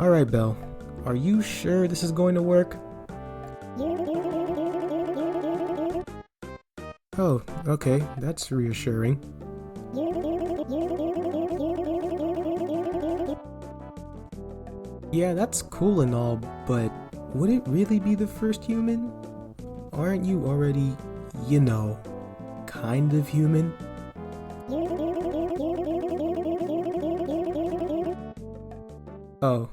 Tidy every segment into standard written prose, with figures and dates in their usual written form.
Alright, Belle. Are you sure this is going to work? Oh, okay. That's reassuring. Yeah, that's cool and all, but would it really be the first human? Aren't you already, you know, kind of human? Oh.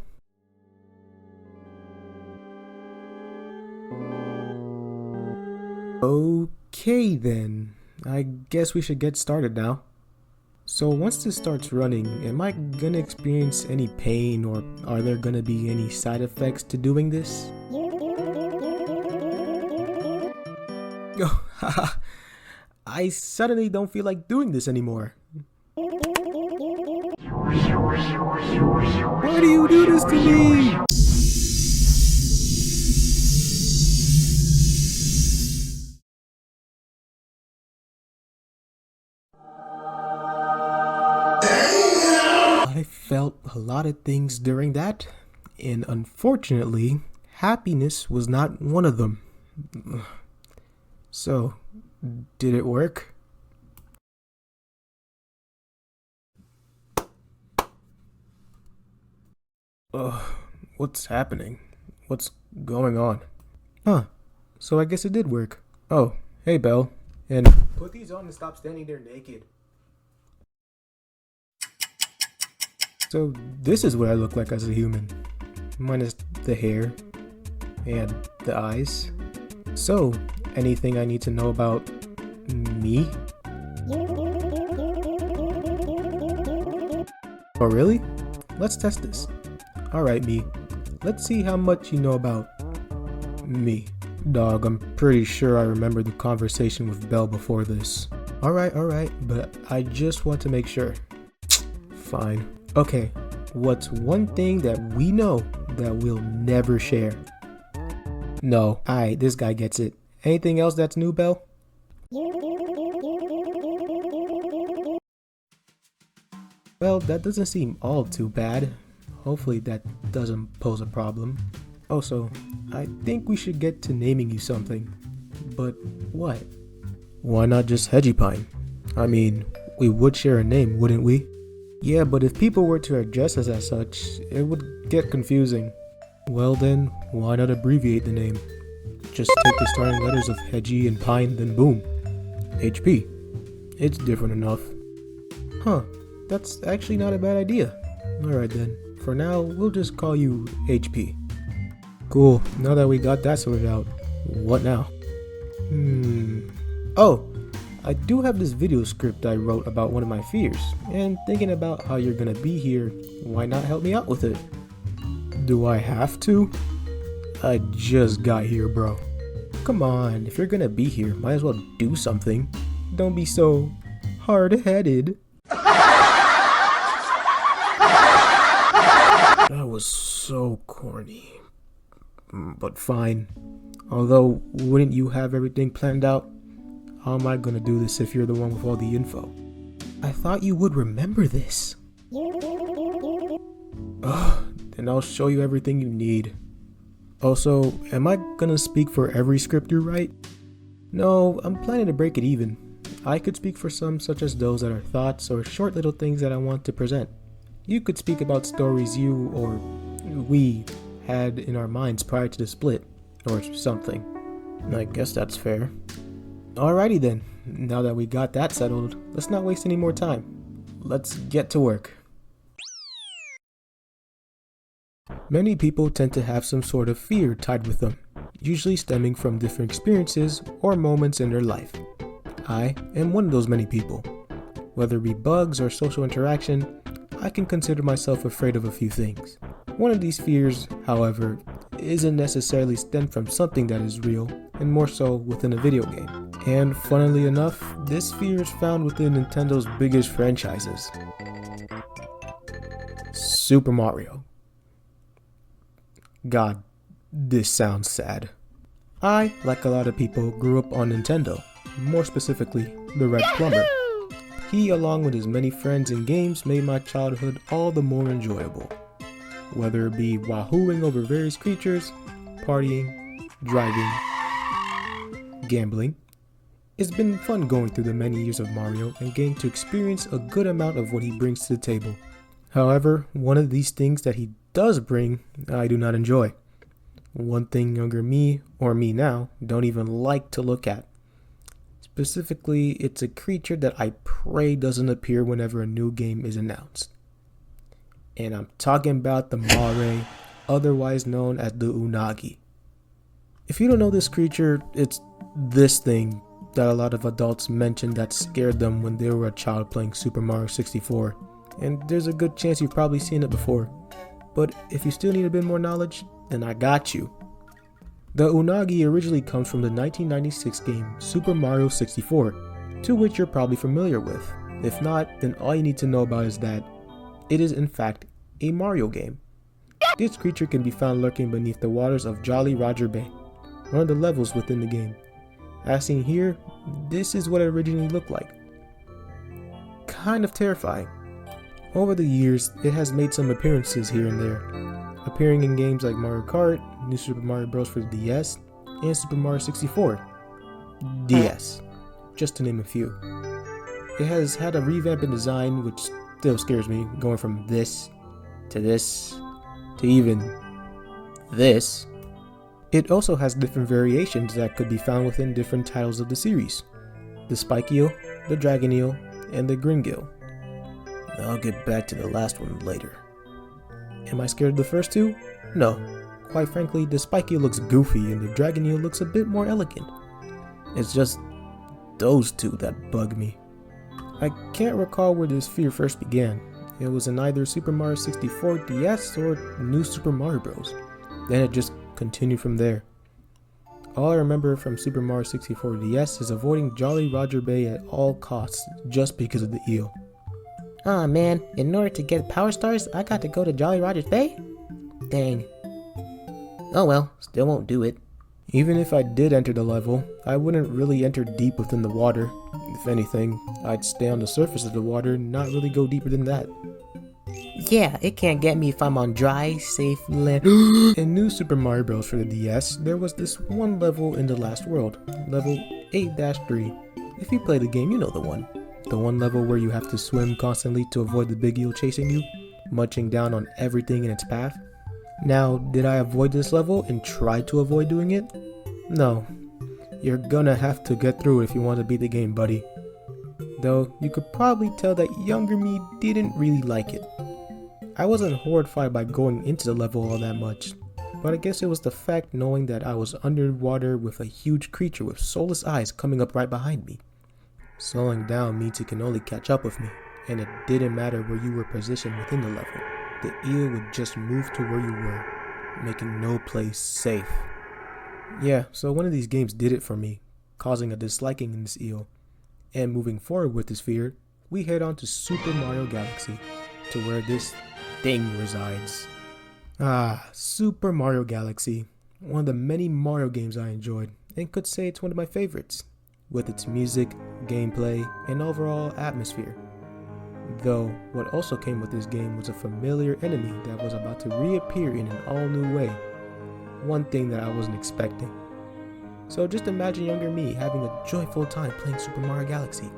Okay then. I guess we should get started now. So once this starts running, am I gonna experience any pain, or are there gonna be any side effects to doing this? Oh, haha. I suddenly don't feel like doing this anymore. Why do you do this to me? I felt a lot of things during that, and unfortunately, happiness was not one of them. So, did it work? What's happening? What's going on? Huh, so I guess it did work. Oh, hey Belle, and put these on and stop standing there naked. So this is what I look like as a human, minus the hair and the eyes. So, anything I need to know about me? Oh really? Let's test this. Alright me, let's see how much you know about me. Dog, I'm pretty sure I remember the conversation with Belle before this. Alright, but I just want to make sure. Fine. Okay, what's one thing that we know that we'll never share? No. Alright, this guy gets it. Anything else that's new, Belle? Well, that doesn't seem all too bad. Hopefully that doesn't pose a problem. Also, I think we should get to naming you something. But what? Why not just HedgeyPine? I mean, we would share a name, wouldn't we? Yeah, but if people were to address us as such, it would get confusing. Well then, why not abbreviate the name? Just take the starting letters of Hedgey and Pine, then boom. HP. It's different enough. Huh, that's actually not a bad idea. Alright then, for now, we'll just call you HP. Cool, now that we got that sorted out, what now? Oh! I do have this video script I wrote about one of my fears, and thinking about how you're gonna be here, why not help me out with it? Do I have to? I just got here, bro. Come on, if you're gonna be here, might as well do something. Don't be so hard-headed. That was so corny. But fine. Although, wouldn't you have everything planned out? How am I gonna do this if you're the one with all the info? I thought you would remember this. Ugh, then I'll show you everything you need. Also, am I gonna speak for every script you write? No, I'm planning to break it even. I could speak for some, such as those that are thoughts or short little things that I want to present. You could speak about stories you or we had in our minds prior to the split, or something. I guess that's fair. Alrighty then, now that we got that settled, let's not waste any more time. Let's get to work. Many people tend to have some sort of fear tied with them, usually stemming from different experiences or moments in their life. I am one of those many people. Whether it be bugs or social interaction, I can consider myself afraid of a few things. One of these fears, however, isn't necessarily stemmed from something that is real, and more so within a video game. And funnily enough, this fear is found within Nintendo's biggest franchises. Super Mario. God, this sounds sad. I, like a lot of people, grew up on Nintendo, more specifically, the Red Plumber. He, along with his many friends and games, made my childhood all the more enjoyable. whether it be wahooing over various creatures, partying, driving, gambling. It's been fun going through the many years of Mario and getting to experience a good amount of what he brings to the table. However, one of these things that he does bring, I do not enjoy. One thing younger me, or me now, don't even like to look at. Specifically, it's a creature that I pray doesn't appear whenever a new game is announced. And I'm talking about the Mare, otherwise known as the Unagi. If you don't know this creature, it's this thing that a lot of adults mentioned that scared them when they were a child playing Super Mario 64. And there's a good chance you've probably seen it before. But if you still need a bit more knowledge, then I got you. The Unagi originally comes from the 1996 game Super Mario 64, to which you're probably familiar with. If not, then all you need to know about is that it is in fact a Mario game. This creature can be found lurking beneath the waters of Jolly Roger Bay, one of the levels within the game. As seen here, this is what it originally looked like. Kind of terrifying. Over the years, it has made some appearances here and there, appearing in games like Mario Kart, New Super Mario Bros. For the DS, and Super Mario 64 DS, just to name a few. It has had a revamp in design which still scares me, going from this, to even this. It also has different variations that could be found within different titles of the series. The Spike Eel, the Dragon Eel, and the Gringil. I'll get back to the last one later. Am I scared of the first two? No. Quite frankly, the Spike Eel looks goofy and the Dragon Eel looks a bit more elegant. It's just those two that bug me. I can't recall where this fear first began. It was in either Super Mario 64 DS or New Super Mario Bros. Then it just continued from there. All I remember from Super Mario 64 DS is avoiding Jolly Roger Bay at all costs just because of the eel. Aw man, in order to get power stars, I got to go to Jolly Roger Bay? Dang. Oh well, still won't do it. Even if I did enter the level, I wouldn't really enter deep within the water. If anything, I'd stay on the surface of the water and not really go deeper than that. Yeah, it can't get me if I'm on dry, safe land. In New Super Mario Bros. For the DS, there was this one level in the last world, level 8-3. If you play the game, you know the one. The one level where you have to swim constantly to avoid the big eel chasing you, munching down on everything in its path. Now, did I avoid this level and try to avoid doing it? No. You're gonna have to get through it if you want to beat the game, buddy. Though, you could probably tell that younger me didn't really like it. I wasn't horrified by going into the level all that much, but I guess it was the fact knowing that I was underwater with a huge creature with soulless eyes coming up right behind me. Slowing down means it can only catch up with me, and it didn't matter where you were positioned within the level. The eel would just move to where you were, making no place safe. Yeah, so one of these games did it for me, causing a disliking in this eel. And moving forward with this fear, we head on to Super Mario Galaxy, to where this thing resides. Super Mario Galaxy, one of the many Mario games I enjoyed, and could say it's one of my favorites, with its music, gameplay, and overall atmosphere. Though, what also came with this game was a familiar enemy that was about to reappear in an all-new way. One thing that I wasn't expecting. So just imagine younger me having a joyful time playing Super Mario Galaxy,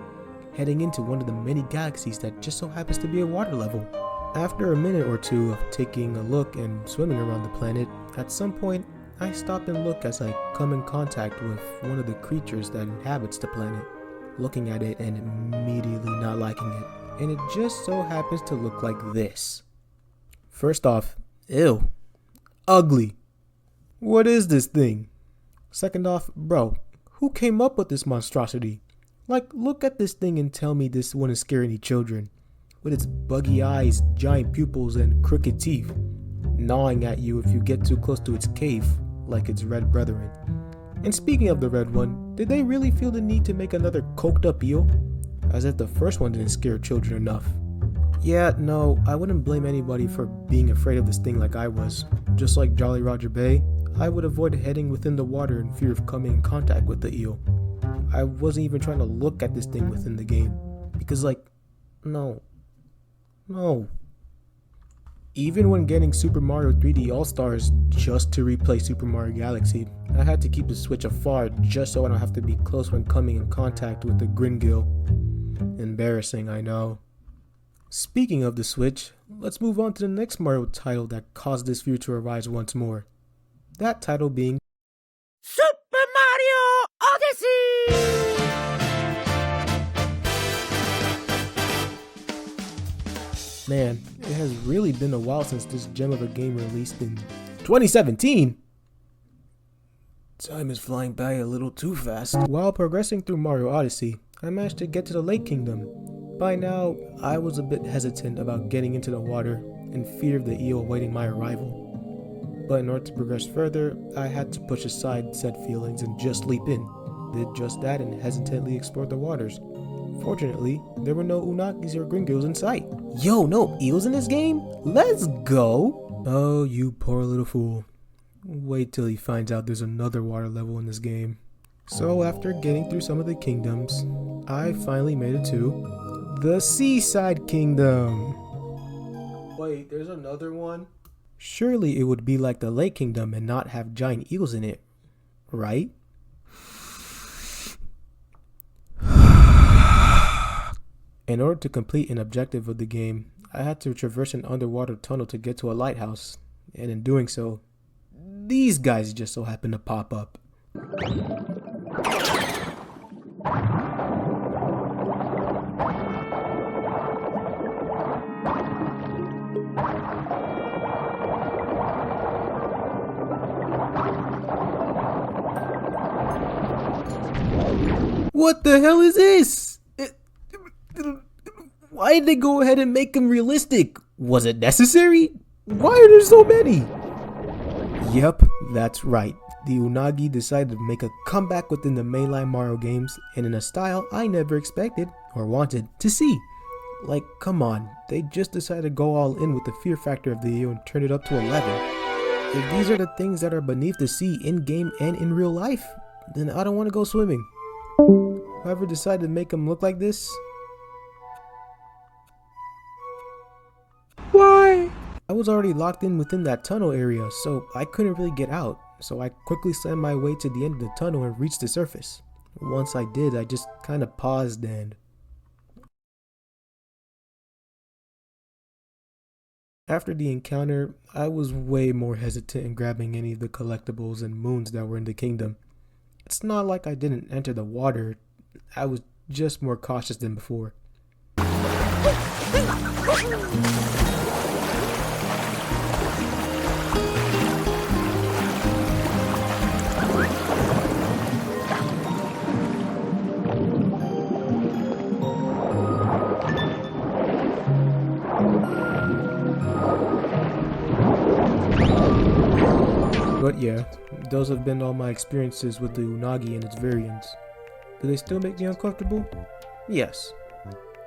heading into one of the many galaxies that just so happens to be a water level. After a minute or two of taking a look and swimming around the planet, at some point, I stop and look as I come in contact with one of the creatures that inhabits the planet, looking at it and immediately not liking it. And it just so happens to look like this. First off, ew. Ugly. What is this thing? Second off, bro, who came up with this monstrosity? Like, look at this thing and tell me this wouldn't scare any children. With its buggy eyes, giant pupils, and crooked teeth, gnawing at you if you get too close to its cave, like its red brethren. And speaking of the red one, did they really feel the need to make another coked up eel? As if the first one didn't scare children enough. Yeah, no, I wouldn't blame anybody for being afraid of this thing like I was. Just like Jolly Roger Bay, I would avoid heading within the water in fear of coming in contact with the eel. I wasn't even trying to look at this thing within the game. Because no. Even when getting Super Mario 3D All-Stars just to replay Super Mario Galaxy, I had to keep the Switch afar just so I don't have to be close when coming in contact with the Gringill. Embarrassing, I know. Speaking of the Switch, let's move on to the next Mario title that caused this fear to arise once more. That title being Super Mario Odyssey! Man, it has really been a while since this gem of a game released in 2017! Time is flying by a little too fast. While progressing through Mario Odyssey, I managed to get to the Lake Kingdom. By now, I was a bit hesitant about getting into the water in fear of the eel awaiting my arrival. But in order to progress further, I had to push aside said feelings and just leap in. Did just that and hesitantly explored the waters. Fortunately, there were no unagis or gringos in sight. Yo, no eels in this game? Let's go! Oh, you poor little fool. Wait till he finds out there's another water level in this game. So after getting through some of the kingdoms, I finally made it to the Seaside Kingdom. Wait, there's another one? Surely it would be like the Lake Kingdom and not have giant eels in it, right? In order to complete an objective of the game, I had to traverse an underwater tunnel to get to a lighthouse, and in doing so, these guys just so happened to pop up. What the hell is this? Why did they go ahead and make them realistic? Was it necessary? Why are there so many? Yep, that's right. The Unagi decided to make a comeback within the mainline Mario games and in a style I never expected or wanted to see. Like, come on, they just decided to go all in with the fear factor of the eel and turn it up to 11. If these are the things that are beneath the sea in-game and in real life, then I don't want to go swimming. Whoever decided to make them look like this? Why? I was already locked in within that tunnel area, so I couldn't really get out. So I quickly slammed my way to the end of the tunnel and reached the surface. Once I did, I just kind of paused and... After the encounter, I was way more hesitant in grabbing any of the collectibles and moons that were in the kingdom. It's not like I didn't enter the water, I was just more cautious than before. But yeah, those have been all my experiences with the Unagi and its variants. Do they still make me uncomfortable? Yes.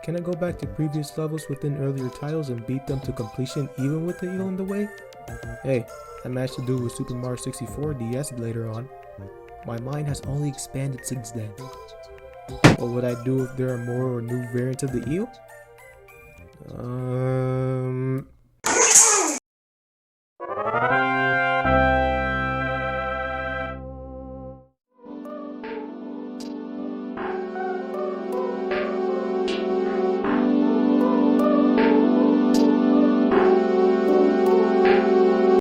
Can I go back to previous levels within earlier titles and beat them to completion even with the eel in the way? Hey, I managed to do it with Super Mario 64 DS later on. My mind has only expanded since then. What would I do if there are more or new variants of the eel?